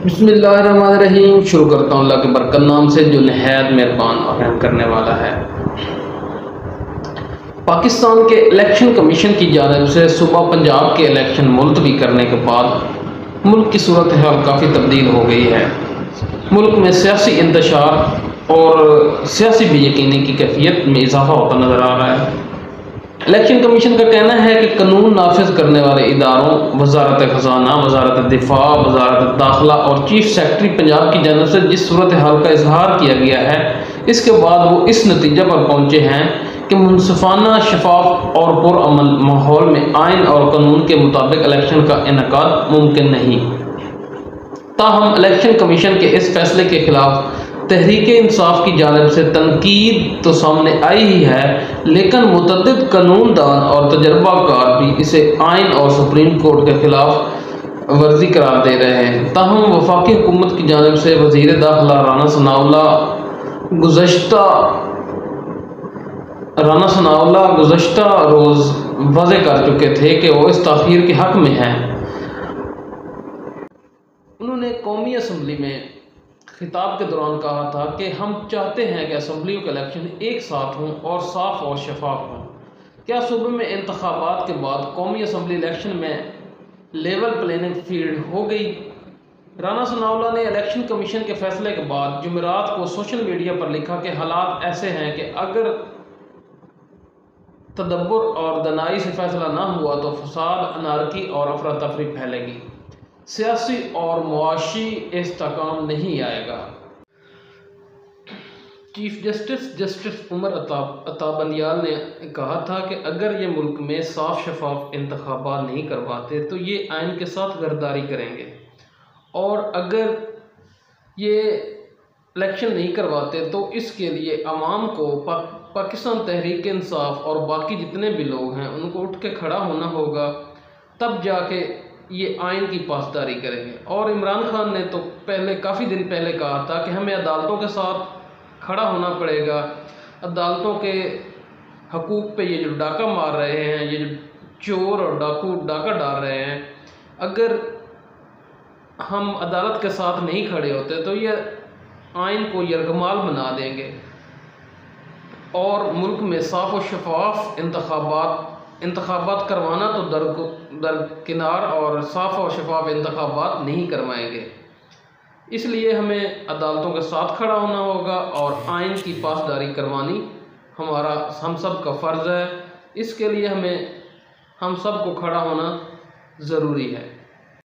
बिस्मिल्लाहिर्रहमानिर्रहीम। शुरू करता हूँ अल्लाह के बरकत नाम से जो नहायत मेहरबान और रहम करने वाला है। पाकिस्तान के इलेक्शन कमीशन की जानिब से सुबह पंजाब के इलेक्शन मुलतवी करने के बाद मुल्क की सूरत हाल काफ़ी तब्दील हो गई है। मुल्क में सियासी इंतशार और सियासी बेयकीनी की कैफियत में इजाफा होता नज़र आ रहा है। इलेक्शन कमीशन का कहना है कि कानून नाफिज करने वाले इदारों वजारत ख़जाना, वजारत दिफा, वजारत दाखिला और चीफ सेक्रेटरी पंजाब की जानिब से जिस सूरत हाल का इजहार किया गया है, इसके बाद वो इस नतीजे पर पहुँचे हैं कि मुनसिफाना, शफाफ और पुरअमन माहौल में आइन और कानून के मुताबिक इलेक्शन का इनेकाद मुमकिन नहीं। ताहम इलेक्शन कमीशन के इस फैसले के खिलाफ तहरीक इंसाफ की जानिब से तनकीद तो सामने आई ही है, लेकिन मुतअद्दिद कानूनदान और तजर्बाकार भी इसे आइन और सुप्रीम कोर्ट के खिलाफ वर्जी करार दे रहे हैं। ताहम वफाकी हुकूमत की जानिब से वज़ीर दाखिला राना सनाउल्लाह गुज़श्ता रोज़ वाज़ेह कर चुके थे कि वो इस ताख़ीर के हक़ में हैं। उन्होंने कौमी असम्बली में खिताब के दौरान कहा था कि हम चाहते हैं कि असम्बलियों के इलेक्शन एक साथ हों और साफ और शफाफ हों। क्या सूबे में इंतखाबात के बाद कौमी असम्बली इलेक्शन में लेवल प्लेइंग फील्ड हो गई? राना सनाउल्लाह ने इलेक्शन कमीशन के फैसले के बाद जुमेरात को सोशल मीडिया पर लिखा कि हालात ऐसे हैं कि अगर तदब्बुर और दनाई से फैसला ना हुआ तो फसाद, अनारकी और अफरा तफरी फैलेगी, सियासी और मुआशी इस्तेहकाम नहीं आएगा। चीफ जस्टिस उमर अता बंदियाल ने कहा था कि अगर ये मुल्क में साफ शफाफ इंतखाबात नहीं करवाते तो ये आइन के साथ गर्दारी करेंगे, और अगर ये इलेक्शन नहीं करवाते तो इसके लिए अवाम को पाकिस्तान तहरीक इंसाफ और बाकी जितने भी लोग हैं उनको उठ के खड़ा होना होगा, तब जाके ये आइन की पासदारी करेंगे। और इमरान खान ने तो पहले काफ़ी दिन पहले कहा था कि हमें अदालतों के साथ खड़ा होना पड़ेगा, अदालतों के हकूक़ पे ये जो डाका मार रहे हैं, ये जो चोर और डाकू डाका डाल रहे हैं, अगर हम अदालत के साथ नहीं खड़े होते तो ये आइन को यरगमाल बना देंगे और मुल्क में साफ़ और शफाफ इंतखाबात करवाना तो दरकिनार और साफ़ और शफाफ इंतखाबात नहीं करवाएंगे। इसलिए हमें अदालतों के साथ खड़ा होना होगा और आइन की पासदारी करवानी हम सब का फ़र्ज़ है। इसके लिए हम सब को खड़ा होना ज़रूरी है।